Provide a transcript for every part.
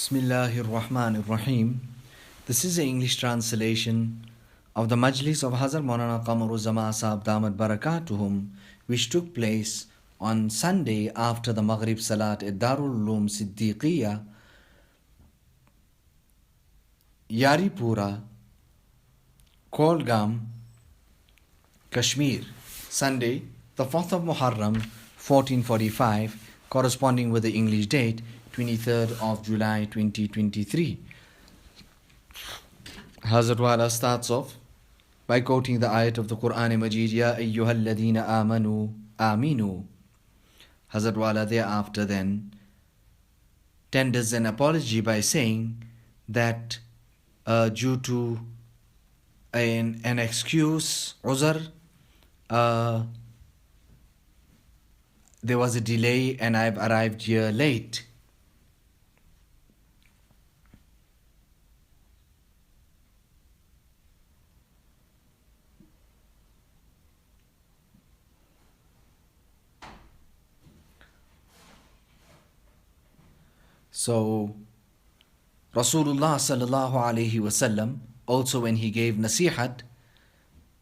Bismillahir Rahmanir Rahim. This is the English translation of the Majlis of Hazrath Maulana Qamaruzzamansahebalahbadi Barakatuhum, which took place on Sunday after the Magharib Salat at Darul Uloom Siddiqiyya, Yaripura, Kolgam, Kashmir. Sunday, the 4th of Muharram, 1445, corresponding with the English date, 23rd of July 2023. Hazrat Wala starts off by quoting the ayat of the Quran Majid, Ya ayyuhal ladina amanu aminu. Hazrat Wala thereafter then tenders an apology by saying that due to an excuse, uzr, there was a delay and I've arrived here late. So, Rasulullah sallallahu alaihi wasallam, also when he gave nasihat,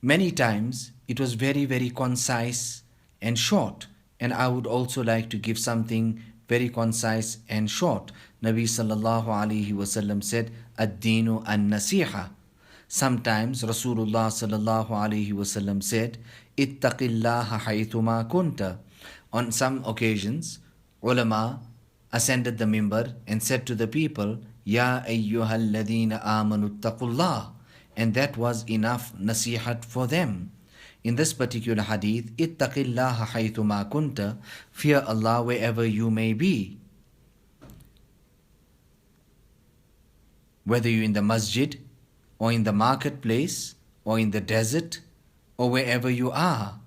many times it was very, very concise and short. And I would also like to give something very concise and short. Nabi sallallahu alaihi wasallam said, Ad-Dinu an-Nasiha. Sometimes Rasulullah sallallahu alaihi wasallam said, Ittaqillaha haythuma kunta. On some occasions, ulama ascended the mimbar and said to the people, Ya ayyuhal ladina amanu taqullah. And that was enough nasihat for them. In this particular hadith, Ittaqillaha haythuma kunta, fear Allah wherever you may be. Whether you're in the masjid, or in the marketplace, or in the desert, or wherever you are.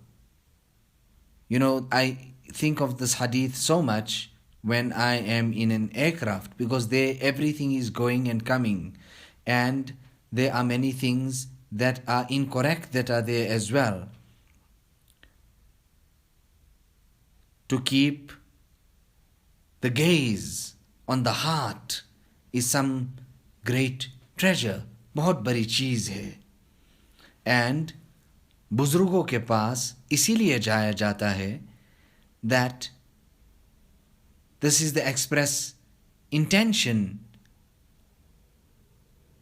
You know, I think of this hadith so much when I am in an aircraft, because there everything is going and coming, and there are many things that are incorrect that are there as well. To keep the gaze on the heart is some great treasure. बहुत बड़ी चीज है. And बुजुर्गों के पास इसीलिए जाया जाता है that this is the express intention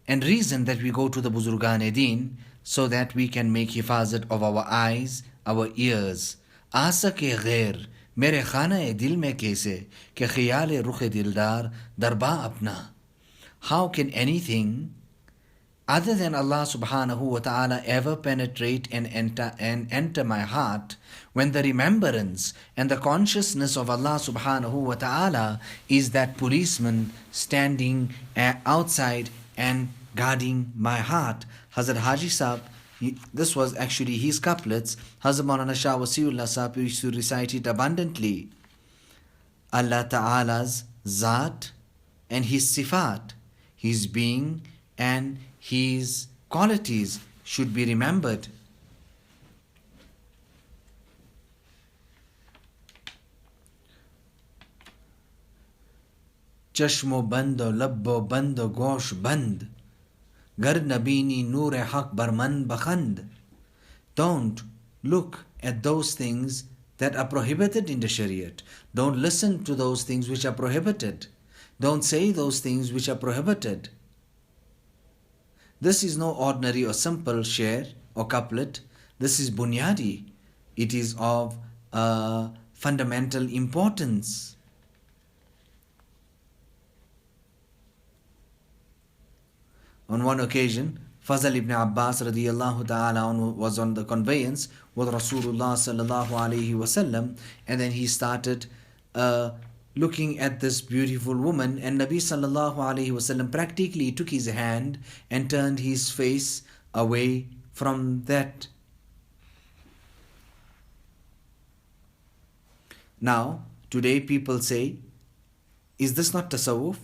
and reason that we go to the Buzurgan-e-Din, so that we can make hifazat of our eyes, our ears. Asake ghair mere khana-e dil mein kaise ke khiyal-e rukh-e dildar darba apna. How can anything other than Allah subhanahu wa ta'ala ever penetrate and enter my heart, when the remembrance and the consciousness of Allah subhanahu wa ta'ala is that policeman standing outside and guarding my heart. Hazrat Haji Sahib, this was actually his couplets. Hazrat Maulana Shah Wasiullah Sahib used to recite it abundantly. Allah Ta'ala's Zat and His Sifat, His being and His qualities should be remembered. Chashmo bando labbo bando gosh band, gar nabini noor haq barman bakhand. Don't look at those things that are prohibited in the Shariat. Don't listen to those things which are prohibited. Don't say those things which are prohibited. This is no ordinary or simple share or couplet. This is bunyadi. It is of fundamental importance. On one occasion, Fazl ibn Abbas radiyallahu ta'ala was on the conveyance with Rasulullah sallallahu alayhi wasallam, and then he started looking at this beautiful woman, and Nabi sallallahu alayhi wasallam practically took his hand and turned his face away from that. Now, today people say, is this not tasawwuf?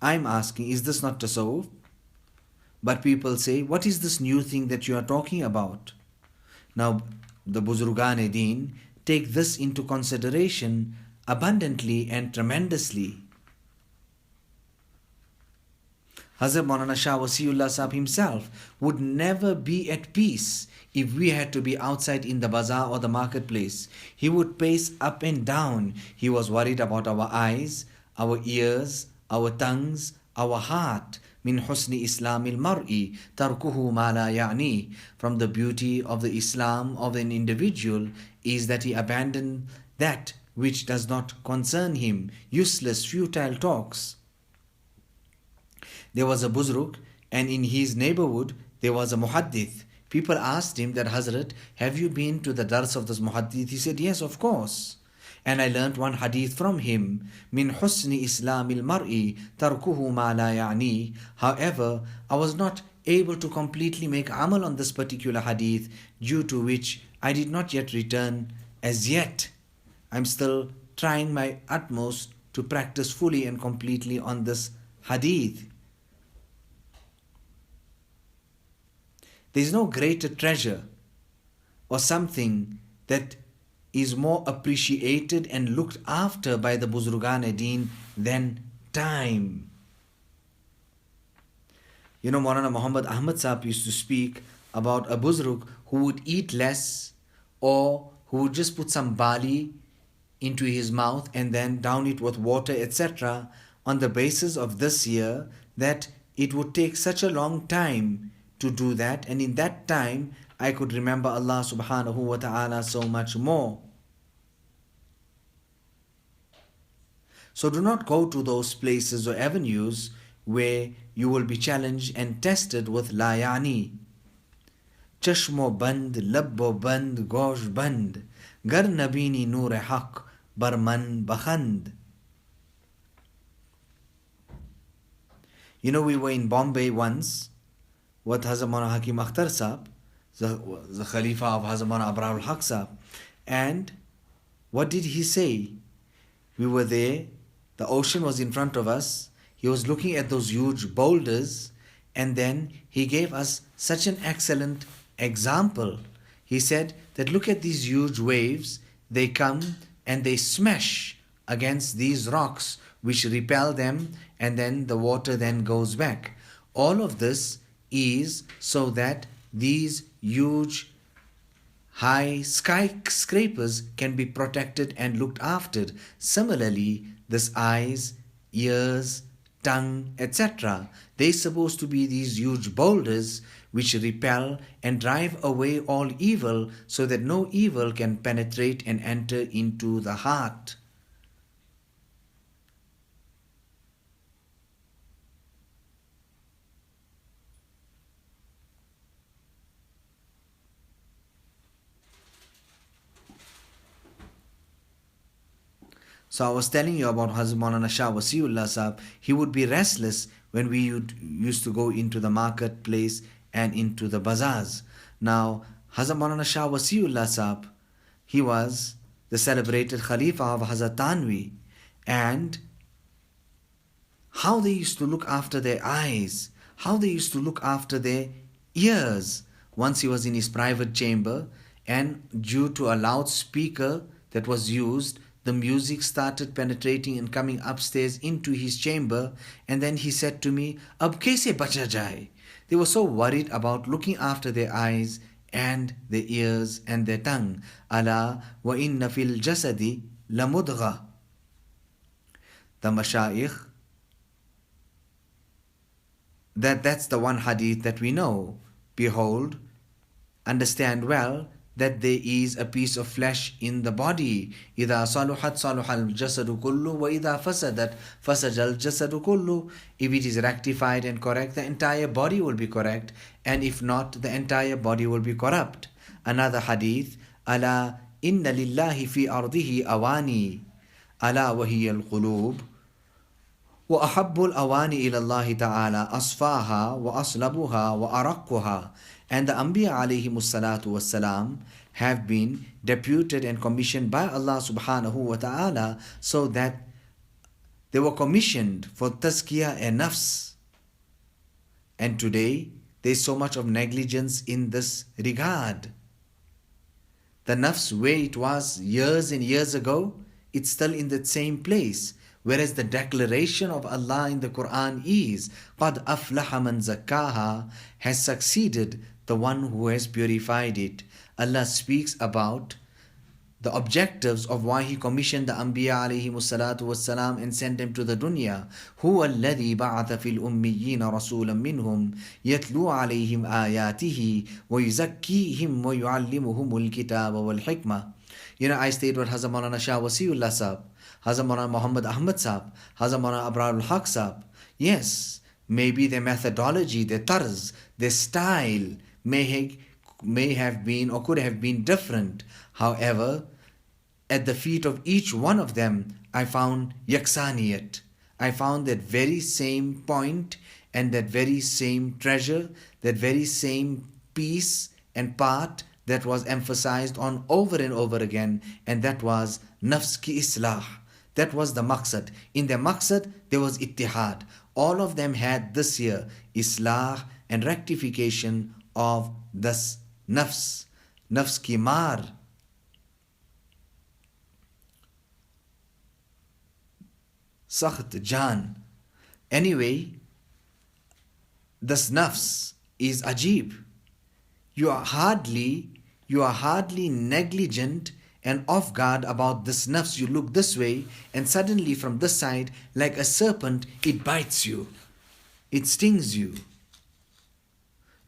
I'm asking, is this not tasawwuf? But people say, what is this new thing that you are talking about? Now, the Buzurgan-e-Din take this into consideration abundantly and tremendously. Hazrat Maulana Shah Wasiullah Sahib himself would never be at peace if we had to be outside in the bazaar or the marketplace. He would pace up and down. He was worried about our eyes, our ears, our tongues, our heart. Min husni islamil mar'i tarkuhu ma la ya'ni. From the beauty of the Islam of an individual is that he abandoned that which does not concern him, useless, futile talks. There was a Buzruk, and in his neighborhood there was a Muhaddith. People asked him that, Hazrat, have you been to the dars of this Muhaddith? He said, yes, of course. And I learnt one hadith from him, Min husni islamil mar'i tarkuhu ma la ya'ni. However, I was not able to completely make amal on this particular hadith, due to which I did not yet return as yet. I'm still trying my utmost to practice fully and completely on this hadith. There is no greater treasure or something that is more appreciated and looked after by the Buzurgan-e-Deen than time. You know, Maulana Muhammad Ahmad Sahib used to speak about a Buzruk who would eat less, or who would just put some barley into his mouth and then down it with water, etc., on the basis of this year, that it would take such a long time to do that, and in that time I could remember Allah subhanahu wa ta'ala so much more. So do not go to those places or avenues where you will be challenged and tested with la yani. Chashmo band, labbo band, gosh band, gar nabini noor haq, barman bakhand. You know, we were in Bombay once with Hazrat Maulana Hakim Akhtar Sahib, the Khalifa of Hazrat Maulana Abraham al-Haq Sahib. And what did he say? We were there, the ocean was in front of us, he was looking at those huge boulders, and then he gave us such an excellent example. He said that look at these huge waves, they come and they smash against these rocks which repel them, and then the water then goes back. All of this is so that these huge high skyscrapers can be protected and looked after. Similarly, this eyes, ears, tongue, etc., they're supposed to be these huge boulders which repel and drive away all evil, so that no evil can penetrate and enter into the heart. So I was telling you about Hazrat Maulana Shah Wasiullah Sahib. He would be restless when we used to go into the marketplace and into the bazaars. Now, Hazrat Maulana Shah Wasiullah Sahib, he was the celebrated Khalifa of Hazrat Tanvi. And how they used to look after their eyes, how they used to look after their ears. Once he was in his private chamber, and due to a loudspeaker that was used, the music started penetrating and coming upstairs into his chamber, and then he said to me, Ab kaise bacha jaye? They were so worried about looking after their eyes and their ears and their tongue. Ala wa inna fil jasadi lamudgha. The mashayikh, that's the one hadith that we know. Behold, understand well, that there is a piece of flesh in the body. إِذَا صَلُحَتْ صَلُحَ الْجَسَدُ كُلُّ وَإِذَا فَسَدَتْ فَسَدَ الْجَسَدُ كُلُّ. If it is rectified and correct, the entire body will be correct, and if not, the entire body will be corrupt. Another hadith, أَلَا إِنَّ لِلَّهِ فِي أَرْضِهِ أَوَانِي أَلَا وَهِيَ الْقُلُوبُ وَأَحَبُّ الْأَوَانِ إِلَى اللَّهِ تَعَالَى أَصْفَاهَا وَأَصْلَبُهَا وَأَرَقُّهَا. And the Anbiya alayhimus salatu wassalam have been deputed and commissioned by Allah subhanahu wa ta'ala, so that they were commissioned for tazkiyah and nafs. And today, there is so much of negligence in this regard. The nafs, where it was years and years ago, it's still in that same place. Whereas the declaration of Allah in the Quran is قَدْ أَفْلَحَ مَنْ زَكَّاهَا, has succeeded the one who has purified it. Allah speaks about the objectives of why He commissioned the Anbiya alayhimu salatu wassalam and sent them to the dunya. هُوَ الَّذِي بَعَثَ فِي الْأُمِّيِّينَ رَسُولًا مِّنْهُمْ يَتْلُو عَلَيْهِمْ آيَاتِهِ وَيُزَكِّيهِمْ وَيُعَلِّمُهُمُ الْكِتَابَ وَالْحِكْمَةِ. I state what Hazrat Maulana Shah Wasiullah Sahab, Hazrat Maulana Muhammad Ahmad Sahab, Hazrat Maulana Abrarul Haq Sahab. Yes, maybe their methodology, their tarz, their style may have been or could have been different. However, at the feet of each one of them, I found yaksaniyat. I found that very same point and that very same treasure, that very same piece and part that was emphasized on over and over again, and that was nafs ki islah. That was the maqsad. In the maqsad, there was ittihad. All of them had this year, islah and rectification of this nafs. Nafs ki mar. Sakht Jan. Anyway, this nafs is ajib. You are hardly negligent and off guard about this nafs. You look this way and suddenly from this side, like a serpent, it bites you. It stings you.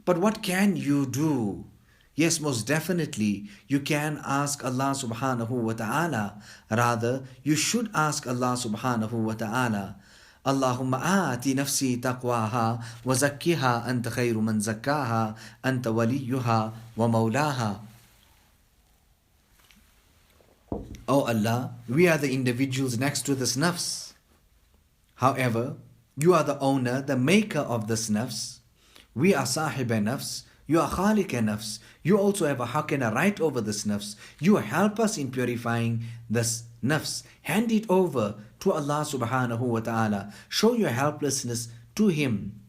But what can you do? Yes, most definitely, you can ask Allah subhanahu wa ta'ala. Rather, you should ask Allah subhanahu wa ta'ala. Allahumma aati nafsi taqwaha wa zakkiha anta khayru man zakkaha anta waliyuha wa maulaha. Oh Allah, we are the individuals next to this nafs. However, you are the owner, the maker of this nafs. We are sahib nafs. You are khaliq nafs. You also have a haqq and a right over this nafs. You help us in purifying this nafs. Hand it over to Allah subhanahu wa ta'ala. Show your helplessness to Him.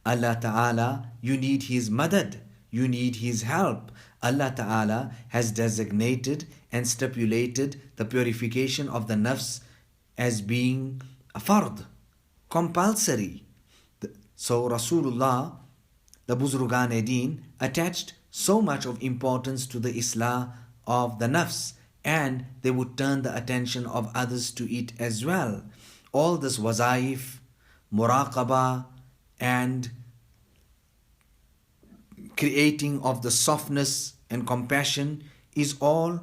Allah ta'ala, you need His madad. You need His help. Allah ta'ala has designated and stipulated the purification of the nafs as being a fard, compulsory. So Rasulullah, the Buzurgan-e-Din, attached so much of importance to the islah of the nafs, and they would turn the attention of others to it as well. All this wazaif, muraqabah, and creating of the softness and compassion is all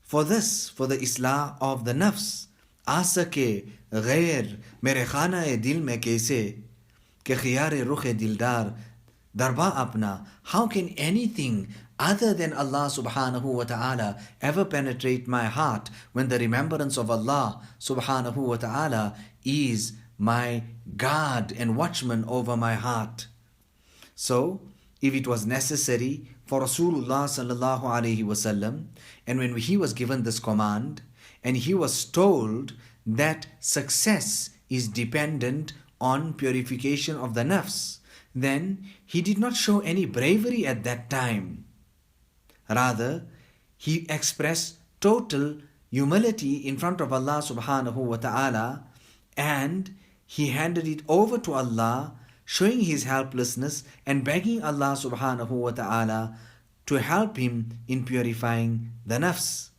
for this, for the islah of the nafs. Asake ghair mere khana e dil mein kaise ke khiyar rukh dildar darba apna. How can anything other than Allah subhanahu wa ta'ala ever penetrate my heart when the remembrance of Allah subhanahu wa ta'ala is my guard and watchman over my heart? So, if it was necessary for Rasulullah sallallahu alaihi wasallam, and when he was given this command, and he was told that success is dependent on purification of the nafs, then he did not show any bravery at that time. Rather, he expressed total humility in front of Allah subhanahu wa ta'ala, and he handed it over to Allah, showing his helplessness and begging Allah subhanahu wa ta'ala to help him in purifying the nafs.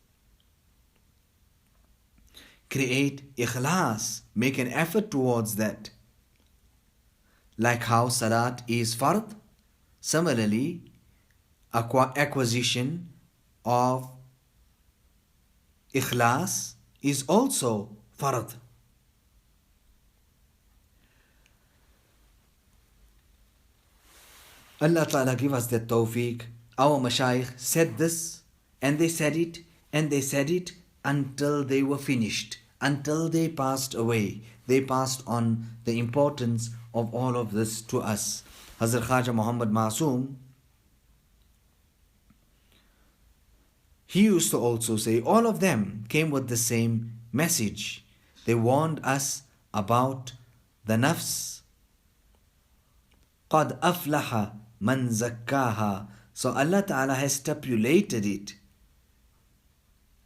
Create ikhlas, make an effort towards that. Like how salat is fard, similarly, acquisition of ikhlas is also fard. Allah Ta'ala give us that tawfiq. Our mashayikh said this, and they said it, and they said it until they were finished, until they passed away. They passed on the importance of all of this to us. Hazrat Khaja Muhammad Masoom, he used to also say, all of them came with the same message. They warned us about the nafs. قَدْ أَفْلَحَ مَنْ زَكَّاهَا. So Allah Ta'ala has stipulated it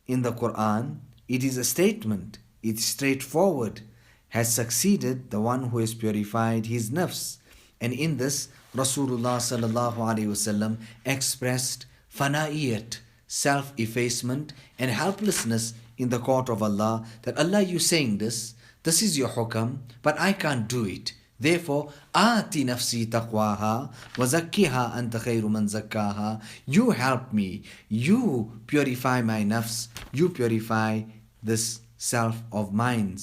in the Quran. It is a statement it's straightforward, has succeeded the one who has purified his nafs. And in this, Rasulullah sallallahu alaihi wasallam expressed fana'iyat, self-effacement and helplessness in the court of Allah, that Allah, you saying this is your hukam, but I can't do it. Therefore, آتِ نفسي تقواها وزكها أنت خير من زكاها. You help me. You purify my nafs. You purify this self of mine.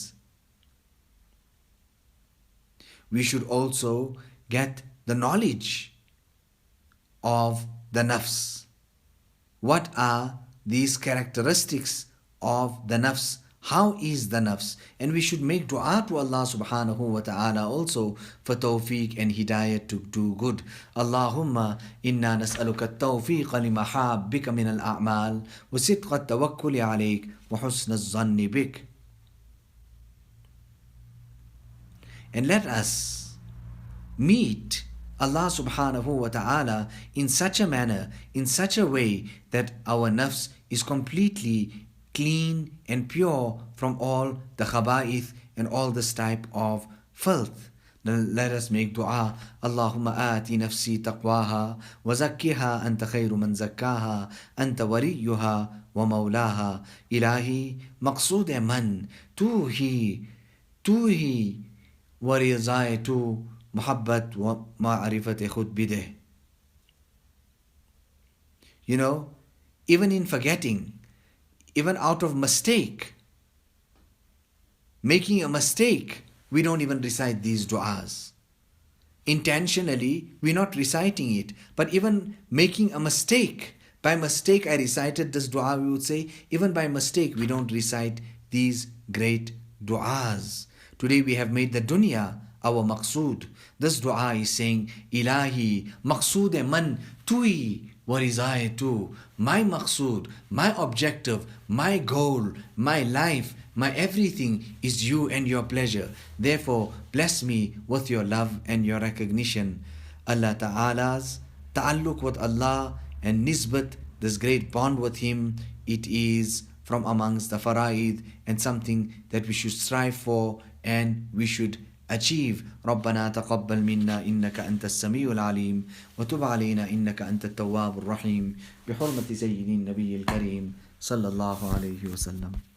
We should also get the knowledge of the nafs. What are these characteristics of the nafs? How is the nafs? And we should make dua to Allah subhanahu wa ta'ala also for tawfiq and hidayah to do good. Allahumma inna nas'aluka at-tawfiqa lima habbika min al-a'mal wa sidqa at-tawakkuli alayk wa husna az-zanni bik. And let us meet Allah subhanahu wa ta'ala in such a manner, in such a way that our nafs is completely clean and pure from all the khaba'ith and all this type of filth. Then let us make dua. Allahumma ati nafsi taqwaha wa zakkiha anta khayru man zakkaha anta waliyuha wa maulaha. Ilahi maqsood man tu hi wa rizaye tu muhabbat wa ma'rifat khud bideh. You know, even in forgetting, even out of mistake, making a mistake, we don't even recite these du'as. Intentionally, we're not reciting it. But even making a mistake, by mistake I recited this du'a, we would say, even by mistake we don't recite these great du'as. Today we have made the dunya our maqsood. This du'a is saying, Ilahi, maqsood man tui wa rizaye tu. My maqsood, my objective, my goal, my life, my everything is you and your pleasure. Therefore, bless me with your love and your recognition. Allah Ta'ala's ta'alluq with Allah and nisbat, this great bond with Him, it is from amongst the fara'id and something that we should strive for and we should achieve. ربنا تقبل منا إنك أنت السميع العليم وتب علينا إنك أنت التواب الرحيم بحرمة سيدنا النبي الكريم صلى الله عليه وسلم.